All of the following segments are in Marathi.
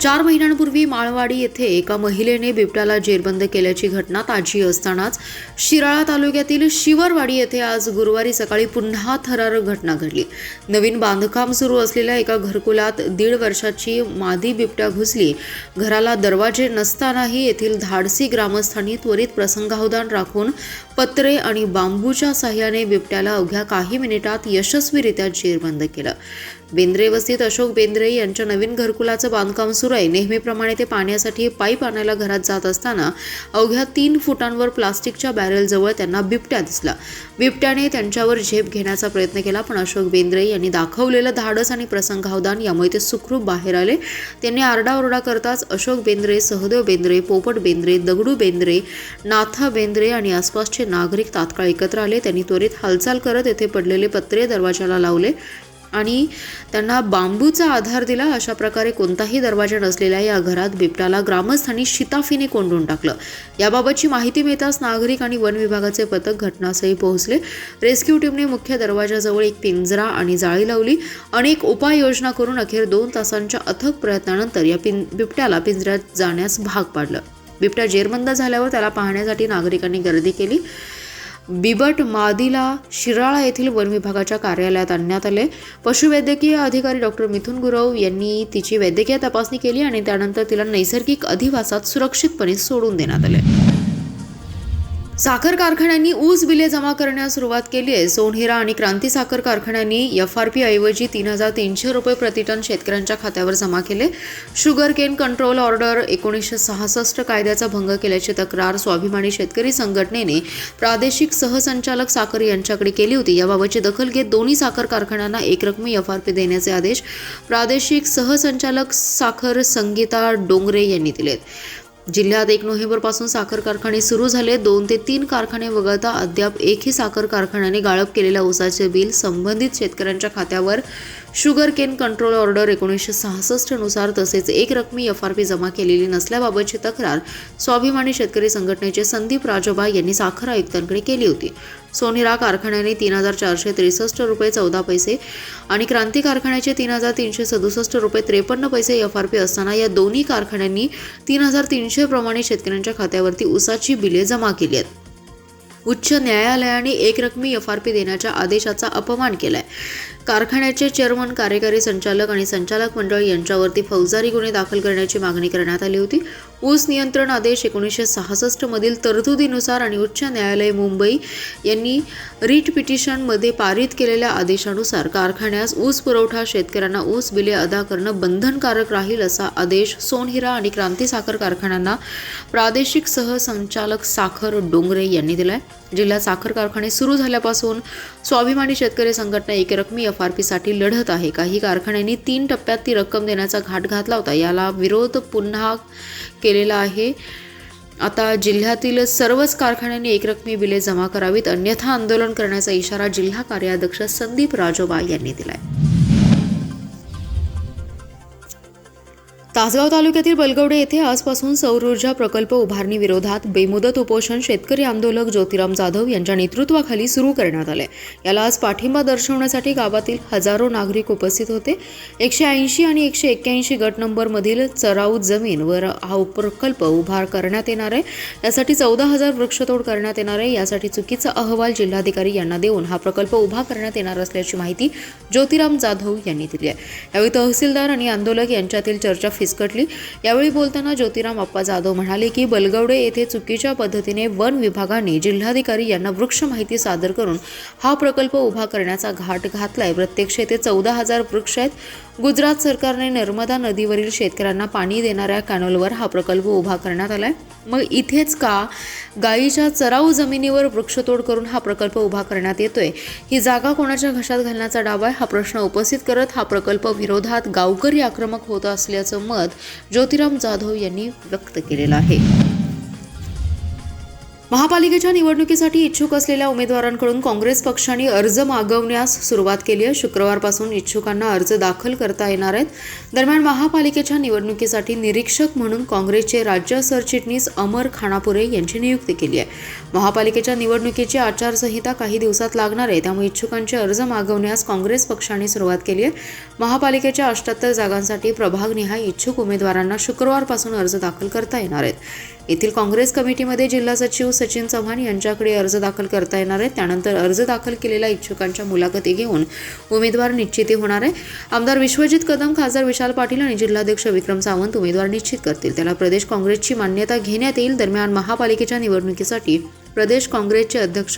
4 महिन्यांपूर्वी माळवाडी येथे एका महिलेने बिबट्याला जेरबंद केल्याची घटना ताजी असतानाच शिराळा तालुक्यातील शिवरवाडी येथे आज गुरुवारी सकाळी पुन्हा थरारक घटना घडली। नवीन बांधकाम सुरू असलेल्या एका घरकुलात 1.5 वर्षाची मादी बिबट्या घुसली। घराला दरवाजे नसतानाही येथील धाडसी ग्रामस्थांनी त्वरित प्रसंगावधान राखून पत्रे आणि बांबूच्या साह्याने बिबट्याला अवघ्या काही मिनिटात यशस्वीरित्या जेरबंद केलं। बेंद्रे वस्तीत अशोक बेंद्रे यांच्या नवीन घरकुलाचं बांधकाम सुरू आहे। नेहमीप्रमाणे ते पाण्यासाठी पाईप आणायला घरात जात असताना अवघ्या 3 फुटांवर प्लास्टिकच्या बॅरेलजवळ त्यांना बिबट्या दिसला। बिबट्याने त्यांच्यावर झेप घेण्याचा प्रयत्न केला, पण अशोक बेंद्रे यांनी दाखवलेलं धाडस आणि प्रसंगावधान यामुळे ते सुखरूप बाहेर आले। त्यांनी आरडाओरडा करताच अशोक बेंद्रे, सहदेव बेंद्रे, पोपट बेंद्रे, दगडू बेंद्रे, नाथा बेंद्रे आणि आसपासचे नागरिक तात्काळ एकत्र आले। त्यांनी त्वरित हालचाल करत येथे पडलेले पत्रे दरवाजाला लावले आणि त्यांना बांबूचा आधार दिला। अशा प्रकारे कोणताही दरवाजा नसलेल्या या घरात बिबट्याला ग्रामस्थांनी शिताफीने कोंडून टाकलं। याबाबतची माहिती मिळताच नागरिक आणि वन विभागाचे पथक घटनास्थळी पोहोचले। रेस्क्यू टीमने मुख्य दरवाजाजवळ एक पिंजरा आणि जाळी लावली। अनेक उपाययोजना करून अखेर 2 तासांच्या अथक प्रयत्नानंतर या बिबट्याला पिंजऱ्यात जाण्यास भाग पाडलं। बिबट्या जेरबंद झाल्यावर त्याला पाहण्यासाठी नागरिकांनी गर्दी केली। बिबट मादीला शिराळा येथील वन विभागाच्या कार्यालयात आणण्यात आले। पशुवैद्यकीय अधिकारी डॉक्टर मिथुन गुरव यांनी तिची वैद्यकीय तपासणी केली आणि त्यानंतर तिला नैसर्गिक अधिवासात सुरक्षितपणे सोडून देण्यात आले। साखर कारखान्यांनी ऊस बिले जमा करण्यास सुरुवात केली आहे। सोनहिरा आणि क्रांती साखर कारखान्यांनी FRP ऐवजी 3,300 रुपये प्रतिटन शेतकऱ्यांच्या खात्यावर जमा केले। शुगर केन कंट्रोल ऑर्डर 1966 कायद्याचा भंग केल्याची तक्रार स्वाभिमानी शेतकरी संघटनेने प्रादेशिक सहसंचालक साखर यांच्याकडे केली होती। याबाबतची दखल घेत दोन्ही साखर कारखान्यांना एकरकमी FRP देण्याचे आदेश प्रादेशिक सहसंचालक साखर संगीता डोंगरे यांनी दिलेत। जिल्ह्यात 1 नोव्हेंबरपासून साखर कारखाने सुरू झाले। 2 ते 3 कारखाने वगळता अद्याप एकही साखर कारखान्याने गाळप केलेल्या ऊसाचे बिल संबंधित शेतकऱ्यांच्या खात्यावर शुगर केन कंट्रोल ऑर्डर 1966 नुसार तसेच एकरकमी FRP जमा केलेली नसल्याबाबतची तक्रार स्वाभिमानी शेतकरी संघटनेचे संदीप राजोबा यांनी साखर आयुक्तांकडे केली होती। सोनिरा कारखान्याने 3,463 रुपये 14 पैसे आणि क्रांती कारखान्याचे 3,367 रुपये 53 पैसे FRP असताना या दोन्ही कारखान्यांनी 3,300 प्रमाणे शेतकऱ्यांच्या खात्यावरती ऊसाची बिले जमा केली आहेत। उच्च न्यायालयाने एकरकमी FRP देण्याच्या आदेशाचा अपमान केलाय। कारखान्याचे चेअरमन, कार्यकारी संचालक आणि संचालक मंडळ यांच्यावरती फौजदारी गुन्हे दाखल करण्याची मागणी करण्यात आली होती। ऊस नियंत्रण आदेश 1966 मधील तरतुदीनुसार आणि उच्च न्यायालय मुंबई यांनी रीट पिटिशनमध्ये पारित केलेल्या आदेशानुसार कारखान्यास ऊस पुरवठा शेतकऱ्यांना ऊस बिले अदा करणं बंधनकारक राहील असा आदेश सोनहिरा आणि क्रांती साखर कारखान्यांना प्रादेशिक सहसंचालक साखर डोंगरे यांनी दिलाय। जिल्ह्यात साखर कारखाने सुरू झाल्यापासून स्वाभिमानी शेतकरी संघटना एकरकमी FRP साठी लढत आहे। काही कारखान्यांनी 3 टप्प्यात ती रक्कम देण्याचा घाट घातला होता। याला विरोध पुन्हा केलेला आहे। आता जिल्ह्यातील सर्वच कारखान्यांनी एकरकमी बिले जमा करावीत, अन्यथा आंदोलन करण्याचा इशारा जिल्हा कार्याध्यक्ष संदीप राजोबा यांनी दिलाय। तासगाव तालुक्यातील बलगवडे येथे आजपासून सौर ऊर्जा प्रकल्प उभारणी विरोधात बेमुदत उपोषण शेतकरी आंदोलक ज्योतिराम जाधव यांच्या नेतृत्वाखाली सुरू करण्यात आले। याला आज पाठिंबा दर्शवण्यासाठी गावातील हजारो नागरिक उपस्थित होते। 180 आणि 181 गट नंबर मधील चराऊ जमीनवर हा प्रकल्प उभार करण्यात येणार आहे। यासाठी 14,000 वृक्षतोड करण्यात येणार आहे। यासाठी चुकीचा अहवाल जिल्हाधिकारी यांना देऊन हा प्रकल्प उभा करण्यात येणार असल्याची माहिती ज्योतिराम जाधव यांनी दिली आहे। यावेळी तहसीलदार आणि आंदोलक यांच्यातील चर्चा फिसकटली। यावेळी बोलताना ज्योतिराम अप्पा जाधव म्हणाले की बलगवडे येथे चुकीच्या पद्धतीने वन विभागाने जिल्हाधिकारी यांना वृक्ष माहिती सादर करून हा प्रकल्प उभा करण्याचा घाट घातलाय। प्रत्यक्ष येथे 14,000 वृक्ष आहेत। गुजरात सरकारने नर्मदा नदीवरील शेतकऱ्यांना पाणी देणाऱ्या कॅनॉलवर हा प्रकल्प उभा करण्यात आलाय। मग इथेच का गायीच्या चराऊ जमिनीवर वृक्षतोड करून हा प्रकल्प उभा करण्यात येतोय? ही जागा कोणाच्या घशात घालण्याचा डाव आहे? हा प्रश्न उपस्थित करत हा प्रकल्प विरोधात गावकरी आक्रमक होत असल्याचं मत ज्योतिराम जाधव यांनी व्यक्त केलेलं आहे। महापालिकेच्या निवडणुकीसाठी इच्छुक असलेल्या उमेदवारांकडून काँग्रेस पक्षाने अर्ज मागवण्यास सुरुवात केली आहे। शुक्रवारपासून इच्छुकांना अर्ज दाखल करता येणार आहेत। दरम्यान महापालिकेच्या निवडणुकीसाठी निरीक्षक म्हणून काँग्रेसचे राज्य सरचिटणीस अमर खानापुरे यांची नियुक्ती केली आहे। महापालिकेच्या निवडणुकीची आचारसंहिता काही दिवसात लागणार आहे, त्यामुळे इच्छुकांचे अर्ज मागवण्यास काँग्रेस पक्षाने सुरुवात केली आहे. महापालिकेच्या 78 जागांसाठी प्रभागनिहाय इच्छुक उमेदवारांना शुक्रवारपासून अर्ज दाखल करता येणार आहेत. येथील काँग्रेस कमिटीमध्ये जिल्हा सचिव सचिन चव्हाण यांच्याकडे अर्ज दाखल करता येणार आहेत. त्यानंतर अर्ज दाखल केलेल्या इच्छुकांच्या मुलाखती घेऊन उमेदवार निश्चिती होणार आहे. आमदार विश्वजित कदम, खासदार विशाल पाटील आणि जिल्हाध्यक्ष विक्रम सावंत उमेदवार निश्चित करतील. त्याला प्रदेश काँग्रेसची मान्यता घेण्यात येईल. दरम्यान महापालिकेच्या निवडणुकीसाठी प्रदेश काँग्रेसचे अध्यक्ष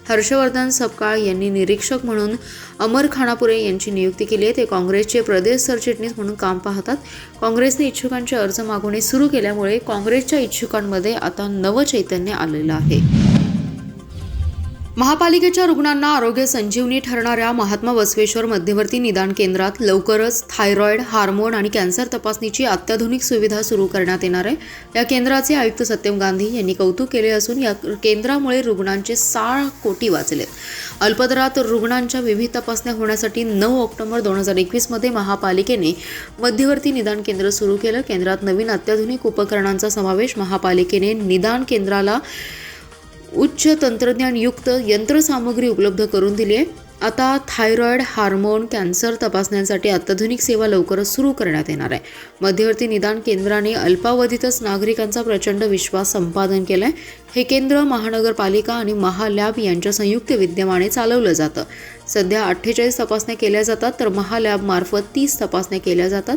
हर्षवर्धन सपकाळ यांनी निरीक्षक म्हणून अमर खानापुरे यांची नियुक्ती केली आहे. ते काँग्रेसचे प्रदेश सरचिटणीस म्हणून काम पाहतात. काँग्रेसने इच्छुकांचे अर्ज मागवणे सुरू केल्यामुळे काँग्रेसच्या इच्छुकांमध्ये आता नवचैतन्य आलेलं आहे. महापालिकेच्या रुग्णांना आरोग्य संजीवनी ठरणाऱ्या महात्मा बसवेश्वर मध्यवर्ती निदान केंद्रात लवकरच थायरॉइड, हार्मोन आणि कॅन्सर तपासणीची अत्याधुनिक सुविधा सुरू करण्यात येणार आहे. या केंद्राचे आयुक्त सत्यम गांधी यांनी कौतुक केले असून या केंद्रामुळे रुग्णांचे 6 कोटी वाचलेत. अल्पदरात रुग्णांच्या विविध तपासण्या होण्यासाठी 9 ऑक्टोबर 2021 मध्ये महापालिकेने मध्यवर्ती निदान केंद्र सुरू केलं. केंद्रात नवीन अत्याधुनिक उपकरणांचा समावेश. महापालिकेने निदान केंद्राला उच्च तंत्रज्ञानयुक्त यंत्रसामुग्री उपलब्ध करून दिली आहे. आता थायरॉइड, हार्मोन, कॅन्सर तपासण्यांसाठी अत्याधुनिक सेवा लवकरच सुरू करण्यात येणार आहे. मध्यवर्ती निदान केंद्राने अल्पावधीतच नागरिकांचा प्रचंड विश्वास संपादन केलाय. हे केंद्र महानगरपालिका आणि महालॅब यांच्या संयुक्त विद्यमाने चालवलं जातं. सध्या 48 तपासण्या केल्या जातात, तर महालॅब मार्फत 30 तपासण्या केल्या जातात.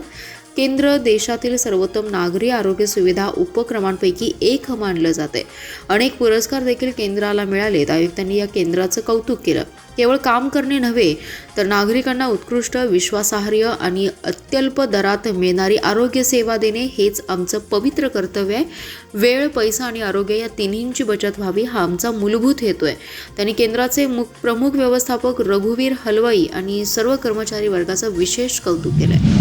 केंद्र देशातील सर्वोत्तम नागरी आरोग्य सुविधा उपक्रमांपैकी एक मानलं जाते. अनेक पुरस्कार देखील केंद्राला मिळालेत. आयुक्तांनी या केंद्राचं कौतुक केलं. केवळ काम करणे नव्हे, तर नागरिकांना उत्कृष्ट, विश्वासार्ह आणि अत्यल्प दरात मिळणारी आरोग्य सेवा देणे हेच आमचं पवित्र कर्तव्य आहे. वेळ, पैसा आणि आरोग्य या तिन्हींची बचत व्हावी हा आमचा मूलभूत हेतू आहे. त्यांनी केंद्राचे प्रमुख व्यवस्थापक रघुवीर हलवाई आणि सर्व कर्मचारी वर्गाचं विशेष कौतुक केलंय.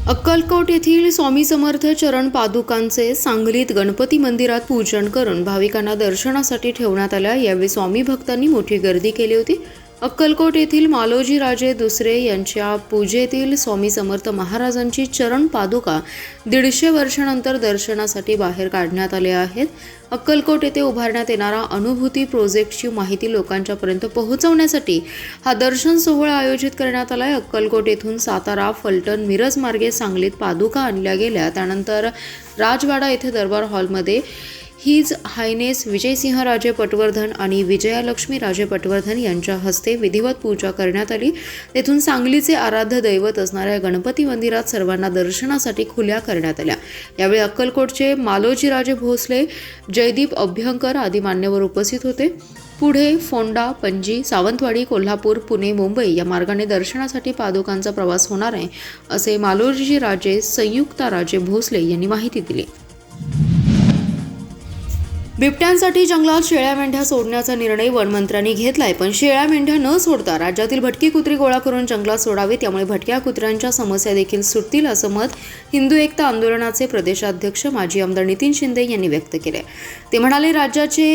अक्कलकोट येथील स्वामी समर्थ चरण पादुकांचे सांगलीत गणपती मंदिरात पूजन करून भाविकांना दर्शनासाठी ठेवण्यात आल्या. यावेळी स्वामी भक्तांनी मोठी गर्दी केली होती. अक्कलकोट येथील मालोजी राजे दुसरे यांच्या पूजेतील स्वामी समर्थ महाराजांची चरण पादुका 150 वर्षानंतर दर्शनासाठी बाहेर काढण्यात आल्या आहेत. अक्कलकोट येथे उभारण्यात येणारा अनुभूती प्रोजेक्टची माहिती लोकांच्यापर्यंत पोहोचवण्यासाठी हा दर्शन सोहळा आयोजित करण्यात आला आहे. अक्कलकोट येथून सातारा, फलटण, मिरज मार्गे सांगलीत पादुका आणल्या गेल्या. त्यानंतर राजवाडा येथे दरबार हॉलमध्ये हिज हायनेस विजयसिंह राजे पटवर्धन आणि विजयालक्ष्मी राजे पटवर्धन यांच्या हस्ते विधिवत पूजा करण्यात आली. तेथून सांगलीचे आराध्य दैवत असणाऱ्या गणपती मंदिरात सर्वांना दर्शनासाठी खुल्या करण्यात आल्या. यावेळी अक्कलकोटचे मालोजी राजे भोसले, जयदीप अभ्यंकर आदी मान्यवर उपस्थित होते. पुढे फोंडा, पणजी, सावंतवाडी, कोल्हापूर, पुणे, मुंबई या मार्गाने दर्शनासाठी पादुकांचा प्रवास होणार आहे, असे मालोजी राजे संयुक्ता राजे भोसले यांनी माहिती दिली. बिबट्यांसाठी जंगलात शेळ्या मेंढ्या सोडण्याचा निर्णय वनमंत्र्यांनी घेतलाय, पण शेळ्या मेंढ्या न सोडता राज्यातील भटकी कुत्री गोळा करून जंगलात सोडावी, त्यामुळे भटक्या कुत्र्यांच्या समस्या देखील सुटतील, असं मत हिंदू एकता आंदोलनाचे प्रदेशाध्यक्ष माजी आमदार नितीन शिंदे यांनी व्यक्त केले. ते म्हणाले, राज्याचे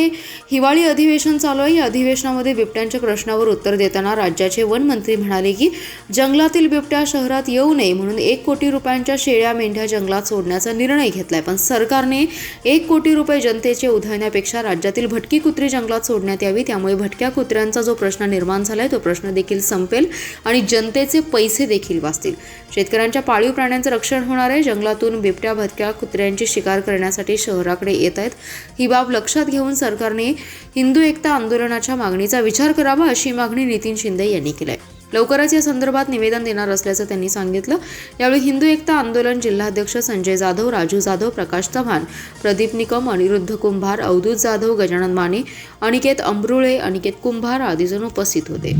हिवाळी अधिवेशन चालू आहे. या अधिवेशनामध्ये बिबट्यांच्या प्रश्नावर उत्तर देताना राज्याचे वनमंत्री म्हणाले की जंगलातील बिबट्या शहरात येऊ नये म्हणून 1 कोटी रुपयांच्या शेळ्या मेंढ्या जंगलात सोडण्याचा निर्णय घेतलाय, पण सरकारने 1 कोटी रुपये जनतेचे उधळण्यापेक्षा राज्यातील भटकी कुत्री जंगलात सोडण्यात यावी. त्यामुळे भटक्या कुत्र्यांचा जो प्रश्न निर्माण झालाय तो प्रश्न देखील संपेल आणि जनतेचे पैसे देखील वाचतील. शेतकऱ्यांच्या पाळीव प्राण्यांचे रक्षण होणार आहे. जंगलातून बिबट्या भटक्या कुत्र्यांची शिकार करण्यासाठी शहराकडे येत आहेत. ही बाब लक्षात घेऊन सरकारने हिंदू एकता आंदोलनाच्या मागणीचा विचार करावा, अशी मागणी नितीन शिंदे यांनी केली आहे. लवकरच या संदर्भात निवेदन देणार असल्याचं त्यांनी सांगितलं. यावेळी हिंदू एकता आंदोलन जिल्हाध्यक्ष संजय जाधव, राजू जाधव, प्रकाश चव्हाण, प्रदीप निकम, अनिरुद्ध कुंभार, अवधूत जाधव, गजानन माने, अनिकेत अमरुळे, अनिकेत कुंभार आदी जण उपस्थित होते.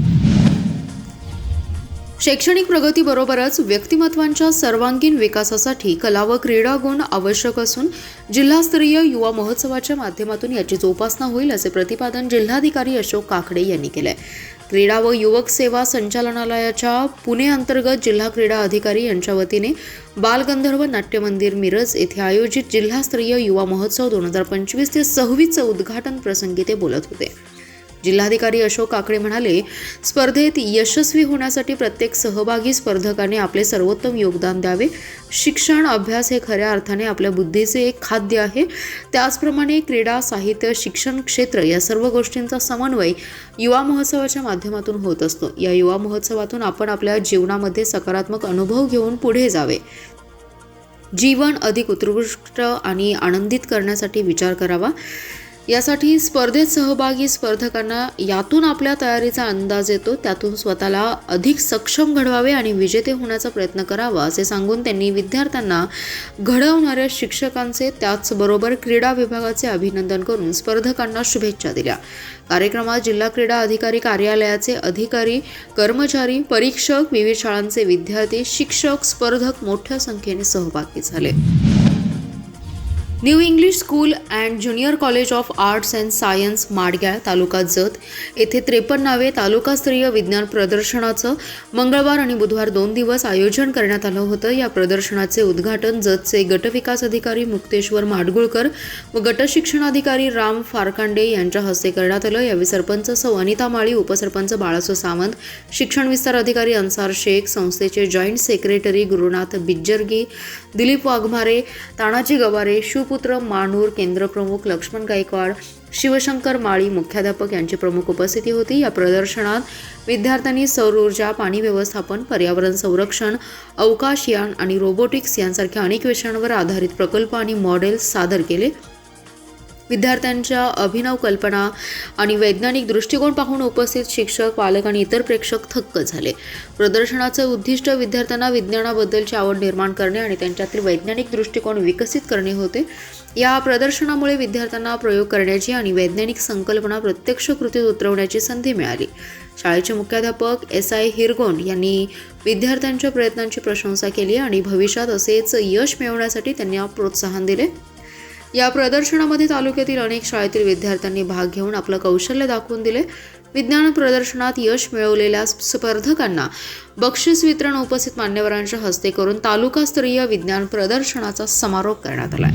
शैक्षणिक प्रगतीबरोबरच व्यक्तिमत्वांच्या सर्वांगीण विकासासाठी कला व क्रीडा गुण आवश्यक असून जिल्हास्तरीय युवा महोत्सवाच्या माध्यमातून याची जोपासना होईल, असे प्रतिपादन जिल्हाधिकारी अशोक काकडे यांनी केले. क्रीडा व युवक सेवा संचालनालयाच्या पुणे अंतर्गत जिल्हा क्रीडा अधिकारी यांच्या वतीने बालगंधर्व नाट्य मंदिर मिरज येथे आयोजित जिल्हास्तरीय युवा महोत्सव 2025 ते 26चं उद्घाटन प्रसंगी ते बोलत होते. जिल्हाधिकारी अशोक काकडे म्हणाले, स्पर्धेत यशस्वी होण्यासाठी प्रत्येक सहभागी स्पर्धकाने आपले सर्वोत्तम योगदान द्यावे. शिक्षण, अभ्यास हे खऱ्या अर्थाने आपल्या बुद्धीचे एक खाद्य आहे. त्याचप्रमाणे क्रीडा, साहित्य, शिक्षण क्षेत्र या सर्व गोष्टींचा समन्वय युवा महोत्सवाच्या माध्यमातून होत असतो. या युवा महोत्सवातून आपण आपल्या जीवनामध्ये सकारात्मक अनुभव घेऊन पुढे जावे. जीवन अधिक उत्कृष्ट आणि आनंदित करण्यासाठी विचार करावा. यासाठी स्पर्धेत सहभागी स्पर्धकांना यातून आपल्या तयारीचा अंदाज येतो. त्यातून स्वतःला अधिक सक्षम घडवावे आणि विजेते होण्याचा प्रयत्न करावा असे सांगून त्यांनी विद्यार्थ्यांना घडवणाऱ्या शिक्षकांचे त्याचबरोबर क्रीडा विभागाचे अभिनंदन करून स्पर्धकांना शुभेच्छा दिल्या. कार्यक्रमात जिल्हा क्रीडा अधिकारी कार्यालयाचे अधिकारी, कर्मचारी, परीक्षक, विविध शाळांचे विद्यार्थी, शिक्षक, स्पर्धक मोठ्या संख्येने सहभागी झाले. New English School and Junior College of Arts and Science, Madgyal, taluka Jath येथे 53वे तालुकास्तरीय विज्ञान प्रदर्शनाचं मंगळवार आणि बुधवार 2 दिवस आयोजन करण्यात आलं होतं. या प्रदर्शनाचे उद्घाटन जतचे गटविकास अधिकारी मुक्तेश्वर माडगुळकर व गटशिक्षणाधिकारी राम फारकांडे यांच्या हस्ते करण्यात आलं. यावेळी सरपंच सौ अनिता माळी, उपसरपंच बाळासो सावंत, शिक्षण विस्तार अधिकारी अन्सार शेख, संस्थेचे जॉईंट सेक्रेटरी गुरुनाथ बिज्जरगी, दिलीप वाघमारे, तानाजी गवारे, शिवपुत्र मानूर, केंद्रप्रमुख लक्ष्मण गायकवाड, शिवशंकर माळी मुख्याध्यापक यांची प्रमुख उपस्थिती होती. या प्रदर्शनात विद्यार्थ्यांनी सौर ऊर्जा, पाणी व्यवस्थापन, पर्यावरण संरक्षण, अवकाशयान आणि रोबोटिक्स यांसारख्या अनेक विषयांवर आधारित प्रकल्प आणि मॉडेल्स सादर केले. विद्यार्थ्यांच्या अभिनव कल्पना आणि वैज्ञानिक दृष्टिकोन पाहून उपस्थित शिक्षक, पालक आणि इतर प्रेक्षक थक्क झाले. प्रदर्शनाचे उद्दिष्ट विद्यार्थ्यांना विज्ञानाबद्दलची आवड निर्माण करणे आणि त्यांच्यातील वैज्ञानिक दृष्टिकोन विकसित करणे होते. या प्रदर्शनामुळे विद्यार्थ्यांना प्रयोग करण्याची आणि वैज्ञानिक संकल्पना प्रत्यक्ष कृतीत उतरवण्याची संधी मिळाली. शाळेचे मुख्याध्यापक SI हिरगोंड यांनी विद्यार्थ्यांच्या प्रयत्नांची प्रशंसा केली आणि भविष्यात असेच यश मिळवण्यासाठी त्यांना प्रोत्साहन दिले. या प्रदर्शनामध्ये तालुक्यातील अनेक शाळेतील विद्यार्थ्यांनी भाग घेऊन आपलं कौशल्य दाखवून दिले. विज्ञान प्रदर्शनात यश मिळवलेल्या स्पर्धकांना बक्षीस वितरण उपस्थित मान्यवरांच्या हस्ते करून तालुकास्तरीय विज्ञान प्रदर्शनाचा समारोप करण्यात आला.